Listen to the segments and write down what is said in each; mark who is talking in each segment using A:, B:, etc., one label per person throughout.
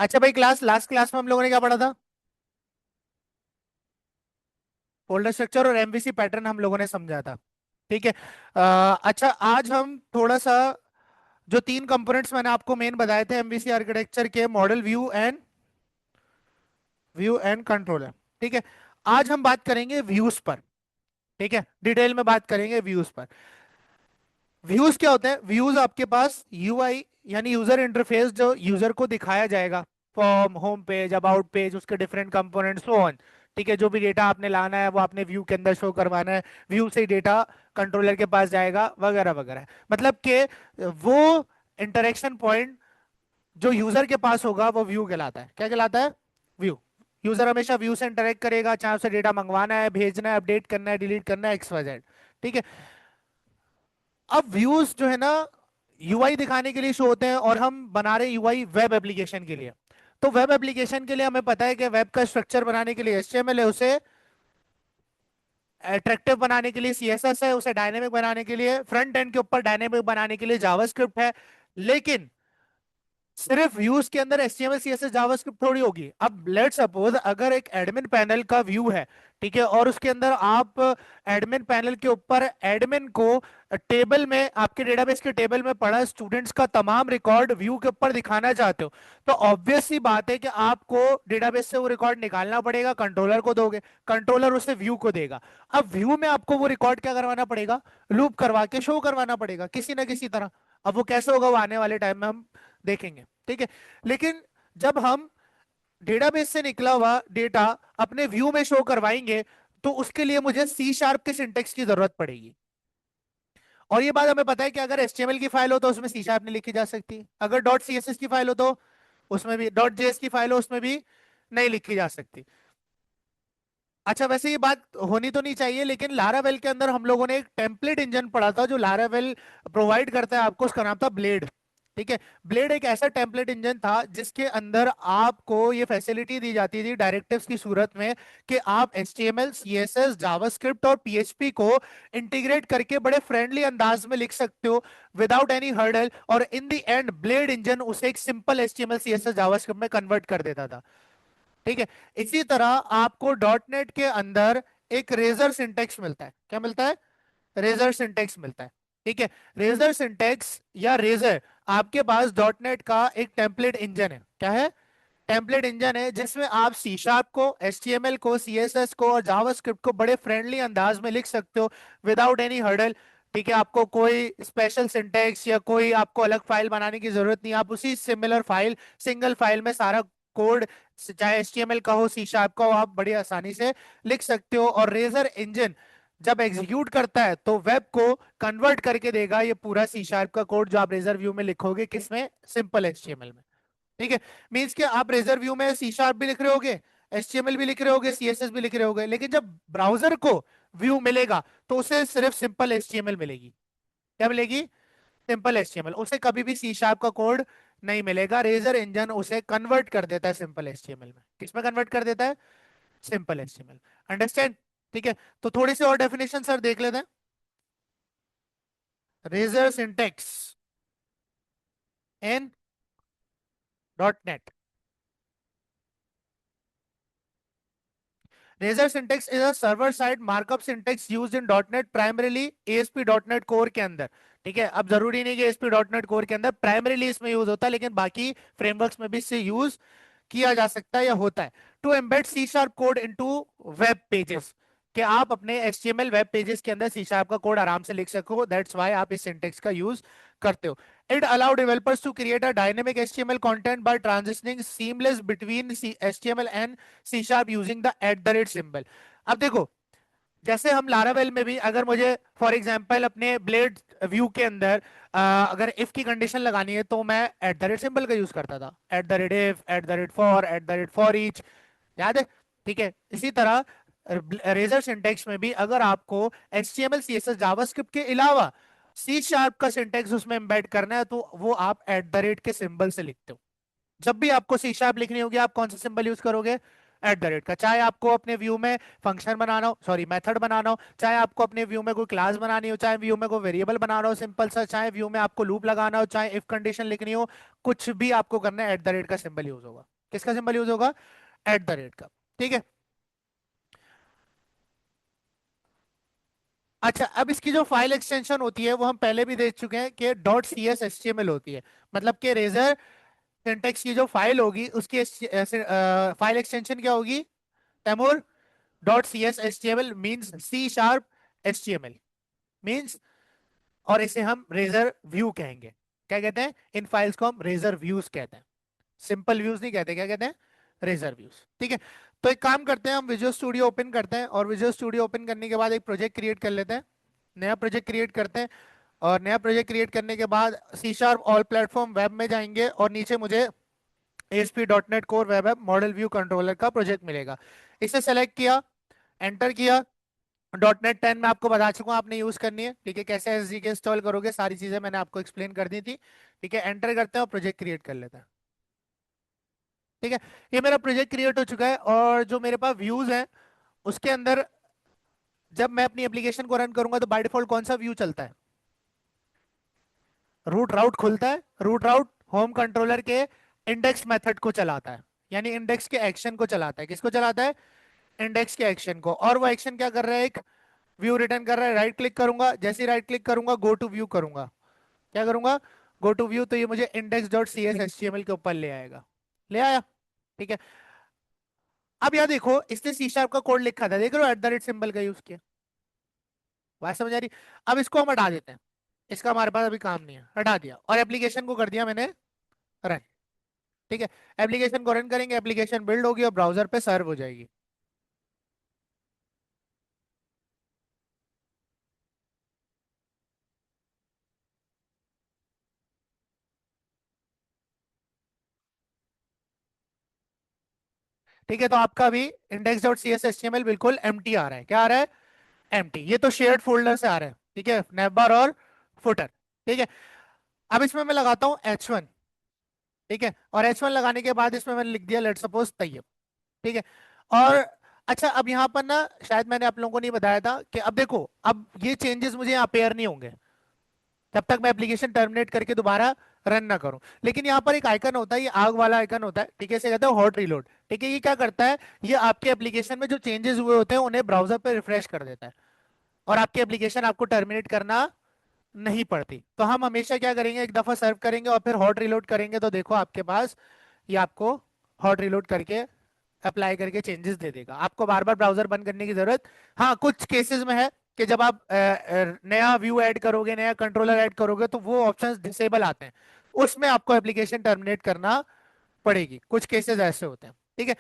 A: अच्छा भाई, last class में हम लोगों ने क्या पढ़ा था? फोल्डर स्ट्रक्चर और एमवीसी पैटर्न हम लोगों ने समझा था। ठीक है। अच्छा, आज हम थोड़ा सा जो तीन कंपोनेंट्स मैंने आपको मेन बताए थे एमवीसी आर्किटेक्चर के, मॉडल, व्यू एंड कंट्रोलर। ठीक है। आज हम बात करेंगे व्यूज पर। ठीक है, डिटेल में बात करेंगे व्यूज पर। व्यूज क्या होते हैं? व्यूज आपके पास यूआई यानी यूजर इंटरफेस, जो यूजर को दिखाया जाएगा, form, home page, about page, उसके डिफरेंट कंपोनेंट्स, सो ऑन। ठीक है, जो भी डेटा आपने लाना है वो आपने व्यू के अंदर शो करवाना है, व्यू से ही डेटा कंट्रोलर के पास जाएगा, वगैरह वगैरह। मतलब कि वो इंटरेक्शन पॉइंट जो यूजर के पास होगा वो व्यू कहलाता है। क्या कहलाता है? व्यू। यूजर हमेशा व्यू से इंटरेक्ट करेगा, चाहे उसे डेटा मंगवाना है, भेजना है, अपडेट करना है, डिलीट करना है, एक्स वाई जेड। ठीक है। अब व्यूज जो है ना, यूआई दिखाने के लिए शो होते हैं, और हम बना रहे हैं यूआई वेब एप्लीकेशन के लिए। तो वेब एप्लीकेशन के लिए हमें पता है कि वेब का स्ट्रक्चर बनाने के लिए एचटीएमएल है, उसे अट्रैक्टिव बनाने के लिए सीएसएस है, उसे डायनेमिक बनाने के लिए, फ्रंट एंड के ऊपर डायनेमिक बनाने के लिए जावास्क्रिप्ट है। लेकिन सिर्फ व्यूज के अंदर एचटीएमएल सीएसएस जावास्क्रिप्ट थोड़ी होगी। अब लेट्स सपोज अगर एक एडमिन पैनल का व्यू है, ठीक है, और उसके अंदर आप एडमिन पैनल के ऊपर एडमिन को टेबल में, आपके डेटाबेस के टेबल में पड़ा स्टूडेंट्स का तमाम रिकॉर्ड व्यू के ऊपर दिखाना चाहते हो, तो ऑब्वियस सी बात है कि आपको डेटाबेस से वो रिकॉर्ड निकालना पड़ेगा, कंट्रोलर को दोगे, कंट्रोलर उसे व्यू को देगा। अब व्यू में आपको वो रिकॉर्ड क्या करवाना पड़ेगा? लूप करवा के शो करवाना पड़ेगा किसी ना किसी तरह। अब वो कैसे होगा वो आने वाले टाइम में हम देखेंगे। ठीक है। लेकिन जब हम डेटाबेस से निकला हुआ डेटा अपने व्यू में शो करवाएंगे, तो उसके लिए मुझे सी शार्प के सिंटेक्स की जरूरत पड़ेगी। और ये बात हमें पता है कि अगर एचटीएमएल की फाइल हो तो उसमें सी शार्प नहीं लिखी जा सकती, अगर डॉट सीएसएस की फाइल हो तो उसमें भी, डॉट जेएस की फाइल हो उसमें भी नहीं लिखी जा सकती। अच्छा, वैसे ये बात होनी तो नहीं चाहिए, लेकिन लारावेल के अंदर हम लोगों ने एक टेम्पलेट इंजन पढ़ा था जो लारावेल प्रोवाइड करता है आपको, उसका नाम था ब्लेड। ठीक है। ब्लेड एक ऐसा टेम्पलेट इंजन था जिसके अंदर आपको ये फैसिलिटी दी जाती थी डायरेक्टिव्स की सूरत में कि आप HTML, CSS, जावास्क्रिप्ट और PHP को इंटीग्रेट करके बड़े फ्रेंडली अंदाज में लिख सकते हो, विदाउट एनी हर्डल, और in the end blade engine उसे एक सिंपल HTML, CSS, जावास्क्रिप्ट में कन्वर्ट कर देता था। ठीक है। इसी तरह आपको डॉट नेट के अंदर एक रेजर सिंटेक्स मिलता है। क्या मिलता है? रेजर सिंटेक्स मिलता है। ठीक है। रेजर सिंटेक्स या रेजर आपके पास डॉट नेट का एक टेम्पलेट इंजन है। क्या है? टेम्पलेट इंजन है जिसमें आप सी शार्प को, HTML को, CSS को और जावास्क्रिप्ट को बड़े फ्रेंडली अंदाज में लिख सकते हो, विदाउट एनी हर्डल। ठीक है। आपको कोई स्पेशल सिंटेक्स या कोई आपको अलग फाइल बनाने की जरूरत नहीं, आप उसी सिमिलर फाइल, सिंगल फाइल में सारा कोड, चाहे HTML का हो, सी शार्प का हो, आप बड़ी आसानी से लिख सकते हो। और रेजर इंजन जब एग्जीक्यूट करता है तो वेब को कन्वर्ट करके देगा ये पूरा सी शार्प का कोड जो आप रेजर व्यू में लिखोगे, किसमें? सिंपल HTML में। ठीक है। मीन्स कि आप रेजर व्यू में सी शार्प भी लिख रहे होगे, HTML भी लिख रहे होगे, CSS भी लिख रहे होगे, लेकिन जब ब्राउजर को व्यू मिलेगा तो उसे सिर्फ सिंपल HTML मिलेगी। क्या मिलेगी? Simple HTML। उसे कभी भी सी शार्प का कोड नहीं मिलेगा। रेजर इंजन उसे कन्वर्ट कर देता है सिंपल HTML में। किसमें कन्वर्ट कर देता है? Simple HTML। अंडरस्टैंड? ठीक है। तो थोड़ी सी और डेफिनेशन सर देख लेते हैं। Razor syntax in dot net. Razor syntax is a server-side markup syntax used in .NET, primarily ASP.NET Core के अंदर। ठीक है। अब जरूरी नहीं कि ASP.NET Core के अंदर प्राइमरीली इसमें यूज होता है, लेकिन बाकी फ्रेमवर्क्स में भी इससे यूज किया जा सकता है या होता है। To embed C sharp code into web pages, कि आप अपने HTML वेब पेजेस के अंदर सी शार्प का कोड आराम से लिख सको, दैट्स व्हाई आप इस सिंटेक्स का यूज करते हो। It allow developers to create a dynamic HTML content by transitioning seamless between HTML and C sharp using the @ symbol. अब देखो, जैसे हम लारावेल में भी अगर मुझे फॉर एग्जांपल अपने ब्लेड व्यू के अंदर अगर इफ की कंडीशन लगानी है तो मैं @ सिंबल का यूज करता था, @if, @for, @for each। याद है? ठीक है। इसी तरह रेजर सिंटेक्स में भी अगर आपको HTML, CSS, जावास्क्रिप्ट के अलावा सी शार्प का सिंटेक्स उसमें एम्बेड करना है तो वो आप @ के सिंबल से लिखते हो। जब भी आपको सी शार्प लिखनी होगी आप कौन सा सिंबल यूज करोगे? @ का, चाहे आपको अपने व्यू में फंक्शन बनाना हो, सॉरी मेथड बनाना हो, चाहे आपको अपने व्यू में कोई क्लास बनानी हो, चाहे व्यू में कोई वेरिएबल बनाना हो सिंपल सा, चाहे व्यू में आपको लूप लगाना हो, चाहे इफ कंडीशन लिखनी हो, कुछ भी आपको करना है @ का सिंबल यूज होगा। किसका सिंबल यूज होगा? @ का। ठीक है। अच्छा, अब इसकी जो फाइल एक्सटेंशन होती है वो हम पहले भी देख चुके हैं कि .cs HTML होती है। मतलब कि रेजर सिंटेक्स की जो फाइल होगी उसकी फाइल एक्सटेंशन क्या होगी? तैमूर .cs HTML means C#HTML means, और इसे हम रेजर व्यू कहेंगे। क्या कहते हैं? इन फाइल्स को हम रेजर व्यूज कहते हैं, सिंपल व्यूज नहीं कहते, क्या कहते हैं? Razor views. ठीक है। तो एक काम करते हैं, हम विजुअल स्टूडियो ओपन करते हैं और विजुअल स्टूडियो ओपन करने के बाद एक प्रोजेक्ट क्रिएट कर लेते हैं, नया प्रोजेक्ट क्रिएट करते हैं। और नया प्रोजेक्ट क्रिएट करने के बाद C# ऑल प्लेटफॉर्म वेब में जाएंगे और नीचे मुझे ASP.NET core web app model view controller का प्रोजेक्ट मिलेगा। इसे सेलेक्ट किया, एंटर किया। .NET 10 में आपको बता चुका हूं आपने यूज करनी है। ठीक है, कैसे SDK इंस्टॉल करोगे सारी चीजें मैंने आपको एक्सप्लेन कर दी थी। ठीक है, एंटर करते हैं और प्रोजेक्ट क्रिएट कर लेते हैं। ठीक है, ये मेरा प्रोजेक्ट क्रिएट हो चुका है और जो मेरे पास व्यूज हैं उसके अंदर जब मैं अपनी एप्लीकेशन को रन करूंगा तो बाय डिफॉल्ट कौन सा व्यू चलता है? रूट राउट खुलता है। रूट राउट होम कंट्रोलर के इंडेक्स मेथड को चलाता है, यानी इंडेक्स के एक्शन को चलाता है। किसको चलाता है? इंडेक्स के एक्शन को। और वो एक्शन क्या कर रहा है? एक व्यू रिटर्न कर रहा है। राइट क्लिक करूंगा, जैसे ही राइट क्लिक करूंगा गो टू व्यू करूंगा। क्या करूंगा? गो टू व्यू, तो ये मुझे index.cs HTML के ऊपर ले आएगा। ले आया। ठीक है। अब यह देखो, इसने C# का कोड लिखा था, देख रहे हो? @ सिंबल का यूज किया। बात समझ आ रही? अब इसको हम हटा देते हैं, इसका हमारे पास अभी काम नहीं है, हटा दिया और एप्लीकेशन को कर दिया मैंने रन। ठीक है, एप्लीकेशन को रन करेंगे, एप्लीकेशन बिल्ड होगी और ब्राउजर पे सर्व हो जाएगी। ठीक है, तो आपका अभी index.cs HTML बिल्कुल एम्प्टी आ रहा है। क्या आ रहा है? एम्प्टी। ये तो शेयर्ड फोल्डर से आ रहा है। ठीक है, नेवबार और फुटर। ठीक है, अब इसमें मैं लगाता हूँ H1। ठीक है, और H1 लगाने के बाद इसमें मैंने लिख दिया लेट सपोज तैयब। ठीक है। और अच्छा, अब यहाँ पर ना शायद मैंने आप लोगों को नहीं बताया था कि अब देखो, अब ये चेंजेस मुझे यहाँ अपेयर नहीं होंगे जब तक मैं एप्लीकेशन टर्मिनेट करके दोबारा रन ना करूं। लेकिन यहाँ पर एक आइकन होता है, ये आग वाला आइकन होता है। ठीक है, इसे कहते हैं हॉट रीलोड। ठीक है, ये क्या करता है? ये आपके एप्लीकेशन में जो चेंजेस हुए होते हैं उन्हें ब्राउजर पे रिफ्रेश कर देता है और आपकी एप्लीकेशन आपको टर्मिनेट करना नहीं पड़ती। तो हम हमेशा क्या करेंगे, एक दफा सर्व करेंगे और फिर हॉट रीलोड करेंगे तो देखो आपके पास ये आपको हॉट रीलोड करके अप्लाई करके चेंजेस दे देगा। आपको बार बार ब्राउजर बंद करने की जरूरत, हाँ कुछ केसेस में है कि जब आप नया व्यू ऐड करोगे, नया कंट्रोलर ऐड करोगे तो वो ऑप्शंस डिसेबल आते हैं, उसमें आपको एप्लीकेशन टर्मिनेट करना पड़ेगी। कुछ केसेस ऐसे होते हैं। ठीक है।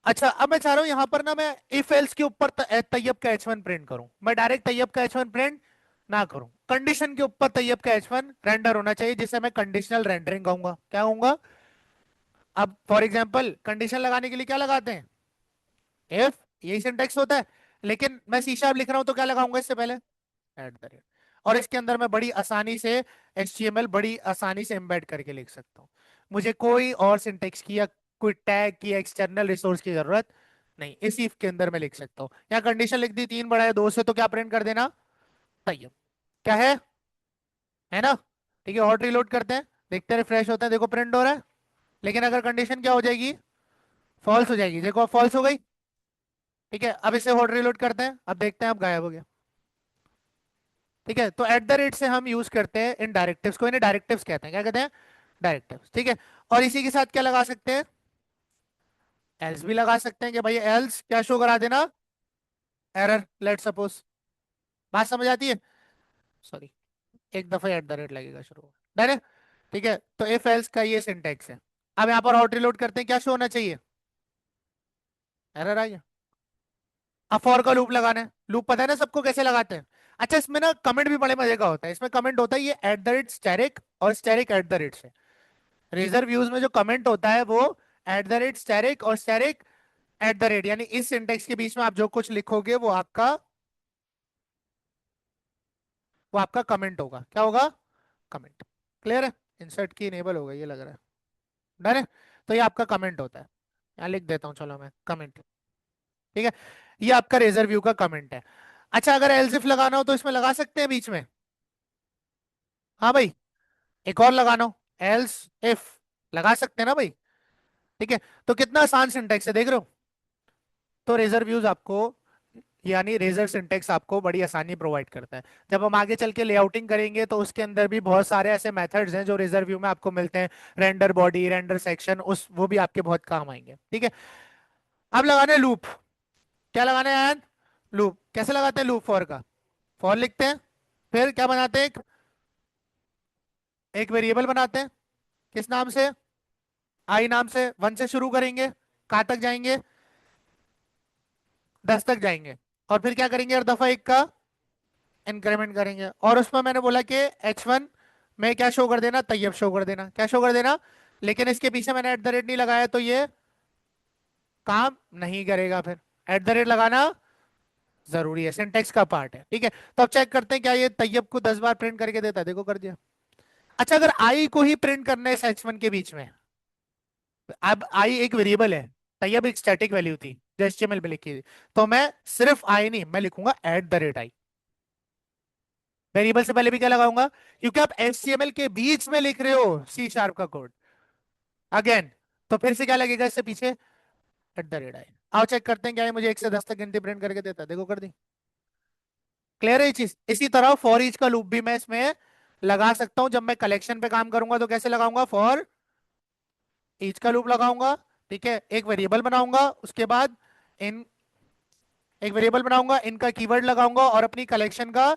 A: अच्छा, अब मैं चाह रहा हूं यहां पर ना मैं इफ एल्स के ऊपर तैयब का H1 प्रिंट करूं। मैं डायरेक्ट तैयब का H1 प्रिंट ना करूं, कंडीशन के ऊपर तैयब का H1 रेंडर होना चाहिए, जिसे मैं कंडीशनल रेंडरिंग कहूंगा। क्या कहूंगा? अब फॉर एग्जांपल कंडीशन लगाने के लिए क्या लगाते हैं? इफ, यही सिंटेक्स होता है। लेकिन मैं C# लिख रहा हूं तो क्या लगाऊंगा इससे पहले? @। और इसके अंदर मैं बड़ी आसानी से HTML बड़ी आसानी से एम्बेड करके लिख सकता हूँ। मुझे कोई और सिंटेक्स की या कोई टैग की एक्सटर्नल रिसोर्स की जरूरत नहीं, इस इफ के अंदर मैं लिख सकता हूँ। यहाँ कंडीशन लिख दी 3 = 2 से, तो क्या प्रिंट कर देना? तैयब। क्या है ना? ठीक है, हॉट रीलोड करते हैं, देखते हैं, रिफ्रेश होता है, देखो प्रिंट हो रहा है। लेकिन अगर कंडीशन क्या हो जाएगी? फॉल्स हो जाएगी। देखो फॉल्स हो गई। ठीक है, अब इसे हॉट रीलोड करते हैं, अब देखते हैं, अब गायब हो गया। ठीक है, तो @से हम यूज करते हैं इन डायरेक्टिव्स को, इन्हें डायरेक्टिव्स कहते हैं। क्या कहते हैं? डायरेक्टिव्स। ठीक है, और इसी के साथ क्या लगा सकते हैं? एल्स भी लगा सकते हैं कि भाई एल्स क्या शो करा देना? Error, let suppose. बात समझ आती है? सॉरी, एक दफा @ लगेगा शुरू। डन है? ठीक है, तो इफ एल्स का ये सिंटेक्स है। अब यहाँ पर हॉट रीलोड करते हैं, क्या शो होना चाहिए? एरर आ गया। अब फॉर का लूप लगाना है। लूप पता है ना सबको कैसे लगाते हैं? अच्छा, इसमें ना कमेंट भी बड़े मजे का होता है। इसमें कमेंट होता है ये @स्टैरिक और स्टैरिक @ से। रेजर व्यूज में जो कमेंट होता है वो @स्टैरिक और स्टैरिक यानी इस सिंटेक्स के बीच में आप जो कुछ लिखोगे वो आपका कमेंट होगा। क्या होगा? कमेंट। क्लियर है? इंसर्ट की इनेबल हो गई ये लग रहा है। डन है? तो ये आपका कमेंट होता है। यहाँ लिख देता हूँ, चलो मैं कमेंट। ठीक है, ये आपका रेजर व्यू का कमेंट है। अच्छा, अगर एल्सिफ लगाना हो तो इसमें लगा सकते हैं बीच में। हाँ भाई, एक और लगाना हो, एल्स इफ लगा सकते हैं ना भाई। ठीक है, तो कितना आसान सिंटेक्स है, देख रहे हो। तो रेजर व्यूज आपको, यानी रेजर सिंटेक्स आपको बड़ी आसानी प्रोवाइड करता है। जब हम आगे चल के लेआउटिंग करेंगे तो उसके अंदर भी बहुत सारे ऐसे मेथड्स हैं जो रेजर व्यू में आपको मिलते हैं। रेंडर बॉडी, रेंडर सेक्शन, उस वो भी आपके बहुत काम आएंगे। ठीक है, अब लगाना है लूप। क्या लगाना है यार? लूप। कैसे लगाते हैं लूप? फॉर का फॉर लिखते हैं, फिर क्या बनाते हैं, एक वेरिएबल बनाते हैं। किस नाम से? आई नाम से। 1 से शुरू करेंगे, कहाँ तक जाएंगे? 10 तक जाएंगे। और फिर क्या करेंगे, हर दफा एक का इंक्रीमेंट करेंगे। और उसमें मैंने बोला कि H1 में क्या शो कर देना, तैयब शो कर देना। क्या शो कर देना? लेकिन इसके पीछे मैंने एट द रेट नहीं लगाया तो ये काम नहीं करेगा। फिर एट द रेट लगाना जरूरी है, सिंटेक्स का पार्ट है। ठीक है, तो अब चेक करते हैं क्या ये तैयब को 10 बार प्रिंट करके देता है। देखो, कर दिया। अच्छा, अगर आई को ही प्रिंट करना है H1 के बीच में, अब आई एक वेरिएबल है, तैयब एक स्टैटिक वैल्यू थी जो HTML में लिखी थी, तो मैं सिर्फ आई नहीं, मैं लिखूंगा at the rate I. Variable से पहले भी क्या लगाऊंगा, क्योंकि आप HTML के बीच में लिख रहे हो C# का कोड। अगेन, तो फिर से क्या लगेगा इससे पीछे, एट द रेट आई। आओ चेक करते हैं क्या ये मुझे 1 से 10 तक गिनती प्रिंट करके देता है। देखो, कर दी। क्लियर है ये चीज। इसी तरह फॉर ईच का लूप भी मैं इसमें लगा सकता हूं। जब मैं कलेक्शन पे काम करूंगा तो कैसे लगाऊंगा, फॉर ईच का लूप लगाऊंगा। ठीक है, एक वेरिएबल बनाऊंगा, उसके बाद इन, एक वेरिएबल बनाऊंगा, इनका कीवर्ड लगाऊंगा और अपनी कलेक्शन का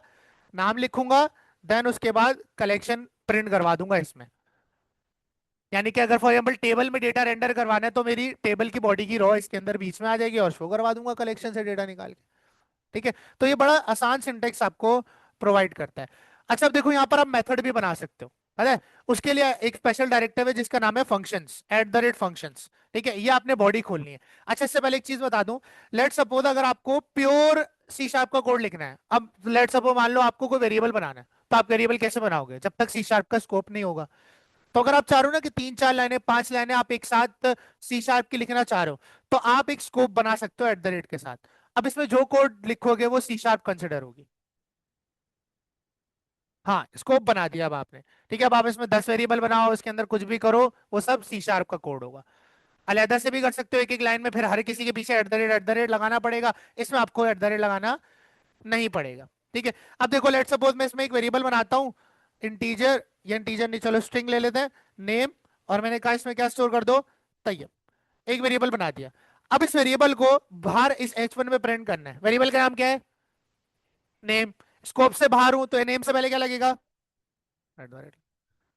A: नाम लिखूंगा। देन उसके बाद कलेक्शन प्रिंट करवा दूंगा इसमें। यानी कि अगर फॉर एग्जाम्पल टेबल में डेटा रेंडर करवाना है तो मेरी टेबल की बॉडी की रो इसके अंदर बीच में आ जाएगी और शो करवा दूंगा कलेक्शन से डेटा निकाल के। ठीक है, तो ये बड़ा आसान सिंटेक्स आपको प्रोवाइड करता है। अच्छा, अब देखो यहाँ पर आप मेथड भी बना सकते हो, है ना? उसके लिए एक स्पेशल डायरेक्टिव है जिसका नाम है functions, at the rate functions. ठीक है, ये आपने बॉडी खोलनी है। अच्छा, इससे पहले एक चीज बता दूं, लेट सपोज अगर आपको प्योर C# का कोड लिखना है, अब लेट सपोज मान लो आपको कोई वेरिएबल बनाना है, तो आप वेरिएबल कैसे बनाओगे जब तक C# का स्कोप नहीं होगा? तो अगर आप चाह रहे हो ना कि 3 4 लाइनें 5 लाइनें आप एक साथ C# की लिखना चाह रहे हो, तो आप एक स्कोप बना सकते हो एट द रेट के साथ। अब इसमें जो कोड लिखोगे वो C# कंसिडर होगी। हाँ, स्कोप बना दिया अब आपने। ठीक है, अब आप इसमें 10 वेरिएबल बनाओ, इसके अंदर कुछ भी करो, वो सब C# का कोड होगा। अलहदा से भी कर सकते हो एक एक लाइन में, फिर हर किसी के पीछे एट द रेट लगाना पड़ेगा। इसमें आपको एट द रेट लगाना नहीं पड़ेगा। ठीक है, अब देखो लेट सपोज मैं इसमें एक वेरिएबल बनाता हूँ, इंटीजर, या इंटीजर नहीं, चलो स्ट्रिंग ले लेते हैं, नेम। और मैंने कहा इसमें क्या स्टोर कर दो, तैयब। एक वेरिएबल बना दिया। अब इस वेरिएबल को बाहर इस H1 में प्रिंट करना है। वेरिएबल का नाम क्या है, नेम। स्कोप से बाहर हूं तो नेम से पहले क्या लगेगा, एट द रेट।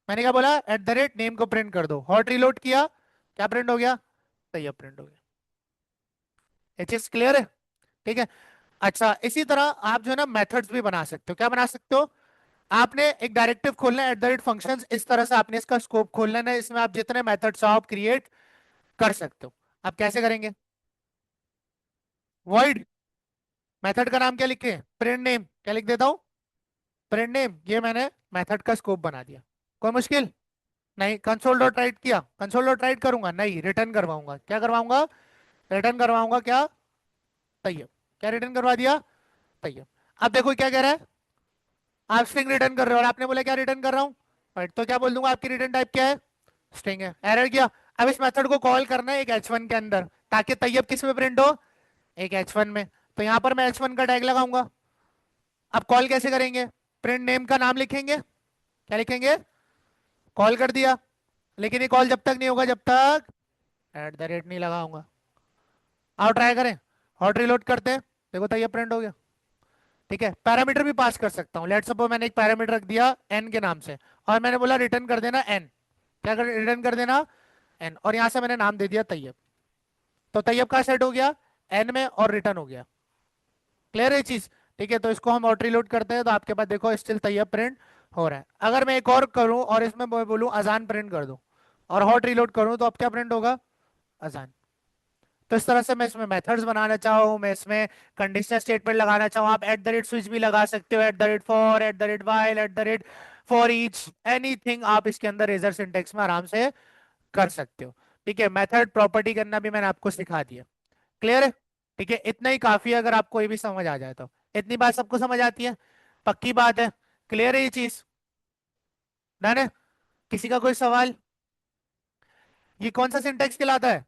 A: मैंने क्या बोला, एट द रेट नेम को प्रिंट कर दो। हॉट रिलोड किया, क्या प्रिंट हो गया, तैयब प्रिंट हो गया। ये चीज क्लियर है? ठीक है। अच्छा, इसी तरह आप जो है ना मेथड्स भी बना सकते हो। क्या बना सकते हो, आपने एक डायरेक्टिव खोलना है एट द रेट फंक्शन, इस तरह से आपने इसका स्कोप खोलना है, इसमें आप जितने मेथड्स आप क्रिएट कर सकते हो। आप कैसे करेंगे, वॉइड, मेथड का नाम क्या लिखे, प्रिंट नेम। क्या लिख देता हूं, प्रिंट नेम। ये मैंने मेथड का स्कोप बना दिया। कोई मुश्किल नहीं। कंसोल डॉट राइट किया, कंसोल डॉट राइट करूंगा नहीं, रिटर्न करवाऊंगा। क्या करवाऊंगा, रिटर्न करवाऊंगा क्या, तैयब। क्या रिटर्न करवा दिया, तैयब। अब देखो क्या कह रहा है, आप स्ट्रिंग रिटर्न कर रहे हो और आपने बोला क्या रिटर्न कर रहा हूँ, राइट। तो क्या बोल दूंगा, आपकी रिटर्न टाइप क्या है, स्ट्रिंग है। एरर किया। अब इस मेथड को कॉल करना है एक H1 के अंदर, ताकि तैयब किस में प्रिंट हो, एक H1 में। तो यहां पर मैं H1 का टैग लगाऊंगा। अब कॉल कैसे करेंगे, प्रिंट नेम का नाम लिखेंगे। क्या लिखेंगे, कॉल कर दिया। लेकिन ये कॉल जब तक नहीं होगा जब तक एट द रेट नहीं लगाऊंगा। आओ ट्राई करें, हॉट रिलोड करते हैं, देखो तैयब प्रिंट हो गया। ठीक है, पैरामीटर भी पास कर सकता हूँ। लेट्स सपोज मैंने एक पैरामीटर रख दिया n के नाम से, और मैंने बोला रिटर्न कर देना n। क्या कर, रिटर्न कर देना n, और यहां से मैंने नाम दे दिया तैयब। तो तैयब का सेट हो गया n में और रिटर्न हो गया। क्लियर है चीज? ठीक है, तो इसको हम ऑटो रिलोड करते हैं तो आपके पास देखो स्टिल तैयब प्रिंट हो रहा है। अगर मैं एक और करूं और इसमें बोलूं अजान प्रिंट कर दो और हॉट रिलोड करूं तो अब क्या प्रिंट होगा, अजान। तो इस तरह से मैं इसमें मेथड्स बनाना चाहूँ, मैं इसमें कंडीशनल स्टेटमेंट लगाना चाहूँ, आप एट द रेट स्विच भी लगा सकते हो, at the rate for, at the rate while, at the rate for each, anything आप इसके अंदर रेजर सिंटेक्स में आराम से कर सकते हो। ठीक है, मेथड प्रॉपर्टी करना भी मैंने आपको सिखा दिया। क्लियर है? ठीक है, इतना ही काफी है, अगर आपको ये भी समझ आ जाए तो। इतनी बात सबको समझ आती है? पक्की बात है? क्लियर है ये चीज? डन है? किसी का कोई सवाल? ये कौन सा सिंटेक्स कहलाता है?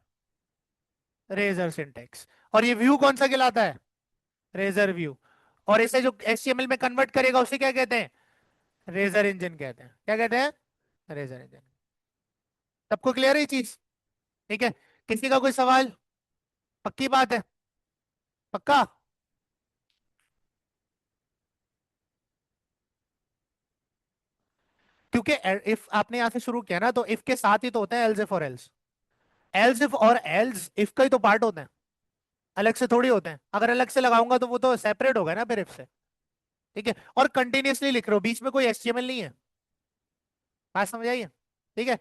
A: Razor syntax. और ये व्यू कौन सा कहलाता है? Razor view. और इसे जो एचटीएमएल में कन्वर्ट करेगा उसे क्या कहते हैं? रेजर इंजन कहते हैं। क्या कहते हैं? Razor engine. सबको क्लियर है ये चीज? ठीक है, किसी का कोई सवाल? पक्की बात है? पक्का? क्योंकि इफ आपने यहां से शुरू किया ना, तो इफ के साथ ही तो होता है एल्स इफ और एल्स। एल्स इफ और एल्स इफ का ही तो पार्ट होते हैं, अलग से थोड़ी होते हैं। अगर अलग से लगाऊंगा तो वो तो सेपरेट होगा ना फिर इफ से। ठीक है, और कंटिन्यूअसली लिख रहे हो, बीच में कोई एचटीएमएल नहीं है। बात समझ आई है? ठीक है,